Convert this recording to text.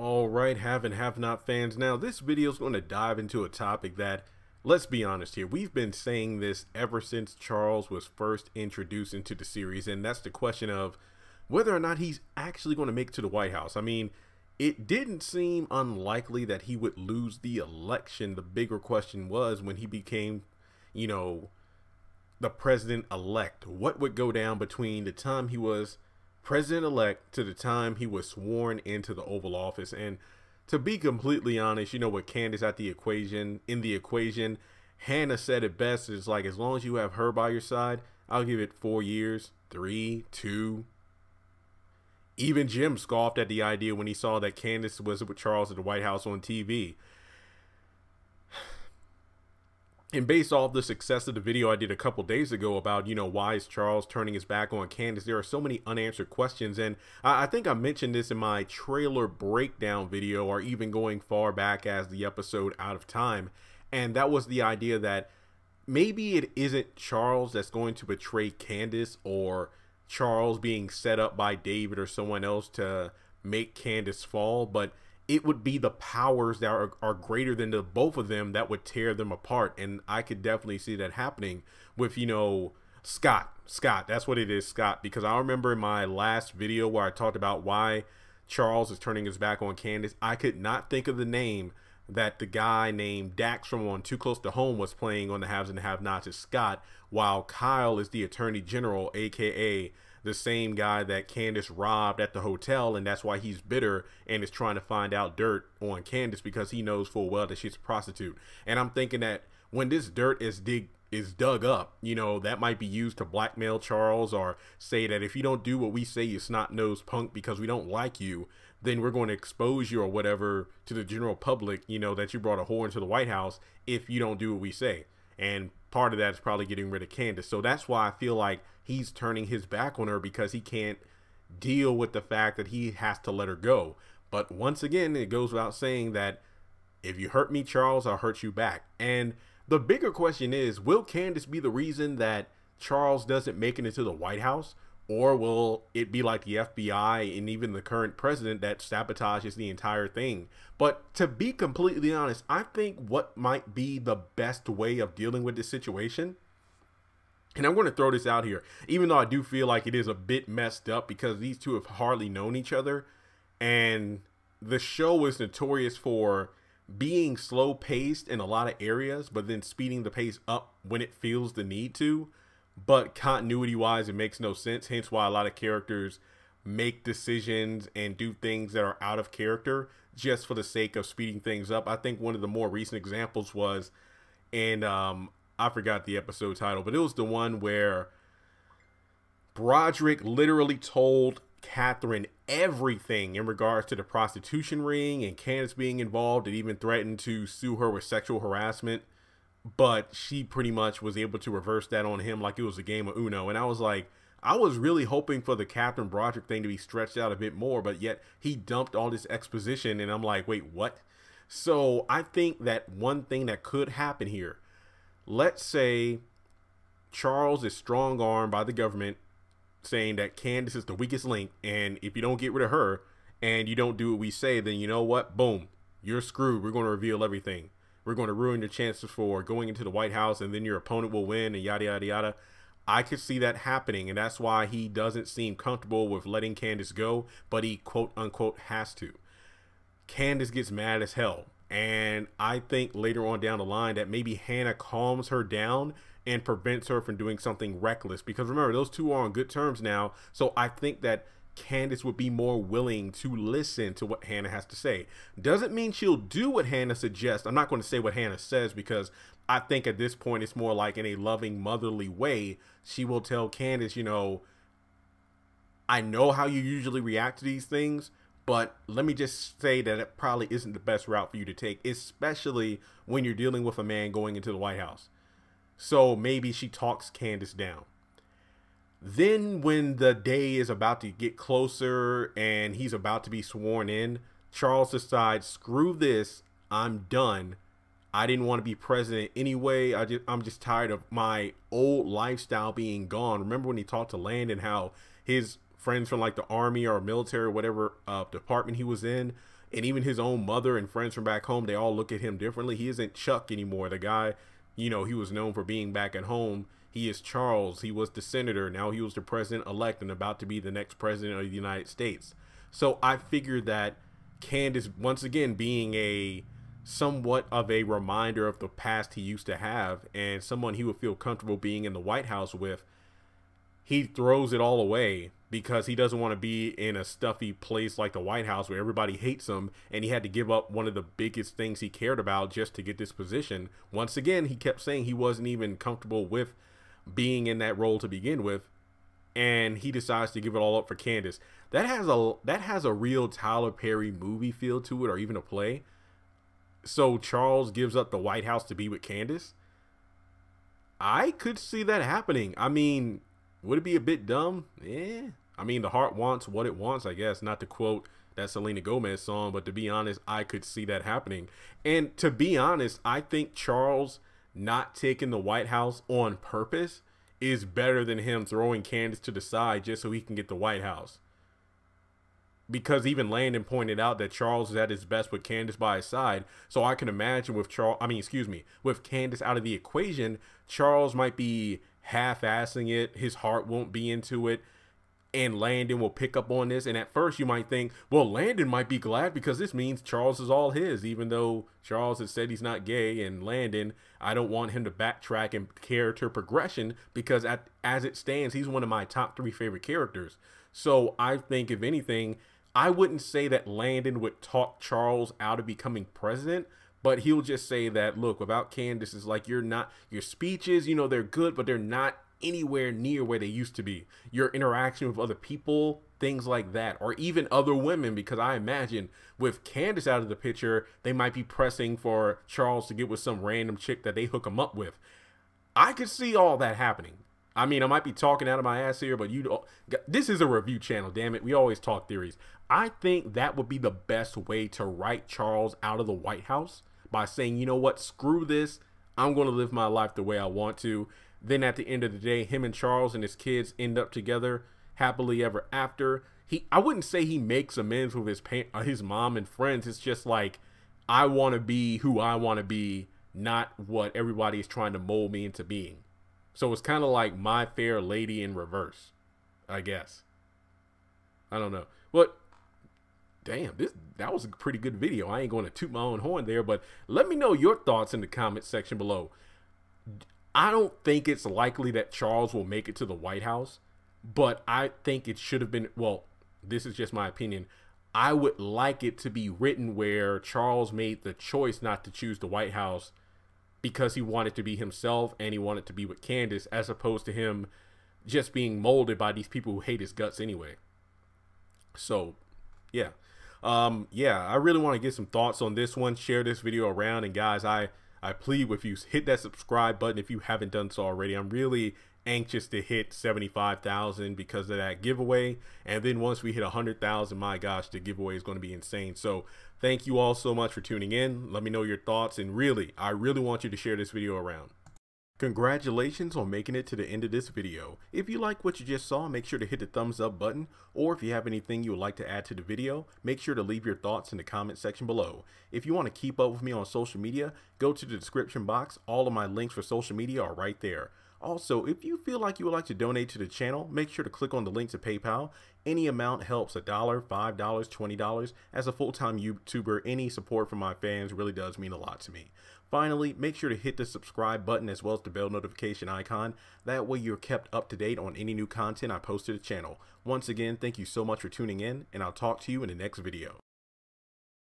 All right, have and have not fans. Now, this video is going to dive into a topic that, let's be honest here, we've been saying this ever since Charles was first introduced into the series, and that's the question of whether or not he's actually going to make it to the White House. I mean, it didn't seem unlikely that he would lose the election. The bigger question was when he became, the president-elect. What would go down between the time he was president-elect to the time he was sworn into the Oval Office? And to be completely honest, with Candace at the equation, Hannah said it best. It's like, as long as you have her by your side, I'll give it 4 years, 3, 2. Even Jim scoffed at the idea when he saw that Candace was with Charles at the White House on TV. And based off the success of the video I did a couple days ago about, why is Charles turning his back on Candace, there are so many unanswered questions. And I think I mentioned this in my trailer breakdown video, or even going far back as the episode Out of Time. And that was the idea that maybe it isn't Charles that's going to betray Candace, or Charles being set up by David or someone else to make Candace fall, but it would be the powers that are greater than the both of them that would tear them apart. And I could definitely see that happening with, Scott, that's what it is, Scott, because I remember in my last video where I talked about why Charles is turning his back on Candace, I could not think of the name that the guy named Dax from on Too Close to Home was playing on the Haves and Have-Nots as Scott, while Kyle is the Attorney General, aka the same guy that Candace robbed at the hotel, and that's why he's bitter and is trying to find out dirt on Candace, because he knows full well that she's a prostitute. And I'm thinking that when this dirt is dug up, that might be used to blackmail Charles, or say that if you don't do what we say, you snot-nosed punk, because we don't like you, then we're going to expose you or whatever to the general public, that you brought a whore into the White House if you don't do what we say. And part of that is probably getting rid of Candace. So that's why I feel like he's turning his back on her, because he can't deal with the fact that he has to let her go. But once again, it goes without saying that if you hurt me, Charles, I'll hurt you back. And the bigger question is, will Candace be the reason that Charles doesn't make it into the White House? Or will it be like the FBI and even the current president that sabotages the entire thing? But to be completely honest, I think what might be the best way of dealing with this situation, and I'm going to throw this out here, even though I do feel like it is a bit messed up because these two have hardly known each other, and the show is notorious for being slow paced in a lot of areas, but then speeding the pace up when it feels the need to. But continuity wise, it makes no sense. Hence why a lot of characters make decisions and do things that are out of character just for the sake of speeding things up. I think one of the more recent examples was in, I forgot the episode title, but it was the one where Broderick literally told Catherine everything in regards to the prostitution ring and Candace being involved, and even threatened to sue her with sexual harassment. But she pretty much was able to reverse that on him like it was a game of Uno. And I was like, I was really hoping for the Captain Broderick thing to be stretched out a bit more, but yet he dumped all this exposition, and I'm like, wait, what? So I think that one thing that could happen here, let's say Charles is strong-armed by the government saying that Candace is the weakest link, and if you don't get rid of her and you don't do what we say, then you know what? Boom, you're screwed. We're going to reveal everything. We're going to ruin your chances for going into the White House, and then your opponent will win, and yada, yada, yada. I could see that happening, and that's why he doesn't seem comfortable with letting Candace go, but he quote-unquote has to. Candace gets mad as hell, and I think later on down the line that maybe Hannah calms her down and prevents her from doing something reckless, because remember, those two are on good terms now, so I think that Candace would be more willing to listen to what Hannah has to say. Doesn't mean she'll do what Hannah suggests. I'm not going to say what Hannah says, because I think at this point it's more like in a loving, motherly way. She will tell Candace, I know how you usually react to these things, but let me just say that it probably isn't the best route for you to take, especially when you're dealing with a man going into the White House. So maybe she talks Candace down. Then when the day is about to get closer and he's about to be sworn in, Charles decides, screw this, I'm done. I didn't want to be president anyway. I'm just tired of my old lifestyle being gone. Remember when he talked to Landon how his friends from like the army or military or whatever department he was in, And even his own mother and friends from back home, they all look at him differently. He isn't Chuck anymore. The guy, you know, he was known for being back at home. He is Charles. He was the senator. Now he was the president-elect and about to be the next president of the United States. So I figured that Candace, once again, being a somewhat of a reminder of the past he used to have and someone he would feel comfortable being in the White House with, he throws it all away because he doesn't want to be in a stuffy place like the White House where everybody hates him, and he had to give up one of the biggest things he cared about just to get this position. Once again, he kept saying he wasn't even comfortable with being in that role to begin with, and he decides to give it all up for Candace. That has a real Tyler Perry movie feel to it, or even a play. So Charles gives up the White House to be with Candace. I could see that happening. I mean, would it be a bit dumb? Yeah. I mean, the heart wants what it wants, I guess. Not to quote that Selena Gomez song, but to be honest, I could see that happening. And to be honest, I think Charles not taking the White House on purpose is better than him throwing Candace to the side just so he can get the White House. Because even Landon pointed out that Charles is at his best with Candace by his side. So I can imagine with with Candace out of the equation, Charles might be half-assing it. His heart won't be into it. And Landon will pick up on this. And at first you might think, well, Landon might be glad because this means Charles is all his, even though Charles has said he's not gay. And Landon, I don't want him to backtrack in character progression because as it stands, he's one of my top 3 favorite characters. So I think, if anything, I wouldn't say that Landon would talk Charles out of becoming president, but he'll just say that, look, without Candace, it's like your speeches, you know, they're good, but they're not anywhere near where they used to be. Your interaction with other people, things like that, or even other women, because I imagine with Candace out of the picture, they might be pressing for Charles to get with some random chick that they hook him up with. I could see all that happening. I mean, I might be talking out of my ass here, but this is a review channel, damn it. We always talk theories. I think that would be the best way to write Charles out of the White House, by saying, you know what, screw this. I'm going to live my life the way I want to. Then at the end of the day, him and Charles and his kids end up together happily ever after. I wouldn't say he makes amends with his mom and friends. It's just like, I want to be who I want to be, not what everybody is trying to mold me into being. So it's kind of like My Fair Lady in reverse, I guess. I don't know. But damn, that was a pretty good video. I ain't going to toot my own horn there, but let me know your thoughts in the comment section below. I don't think it's likely that Charles will make it to the White House, but I think it should have been, well, this is just my opinion. I would like it to be written where Charles made the choice not to choose the White House because he wanted to be himself and he wanted to be with Candace, as opposed to him just being molded by these people who hate his guts anyway. So, yeah. I really want to get some thoughts on this one. Share this video around, and guys, I plead with you, hit that subscribe button if you haven't done so already. I'm really anxious to hit 75,000 because of that giveaway, and then once we hit 100,000, my gosh, the giveaway is going to be insane. So thank you all so much for tuning in. Let me know your thoughts, and I really want you to share this video around. Congratulations on making it to the end of this video. If you like what you just saw, make sure to hit the thumbs up button, or if you have anything you would like to add to the video, make sure to leave your thoughts in the comment section below. If you want to keep up with me on social media, go to the description box. All of my links for social media are right there. Also, if you feel like you would like to donate to the channel, make sure to click on the link to PayPal. Any amount helps. $1, $5, $20. As a full-time YouTuber, any support from my fans really does mean a lot to me. Finally, make sure to hit the subscribe button as well as the bell notification icon. That way you're kept up to date on any new content I post to the channel. Once again, thank you so much for tuning in, and I'll talk to you in the next video.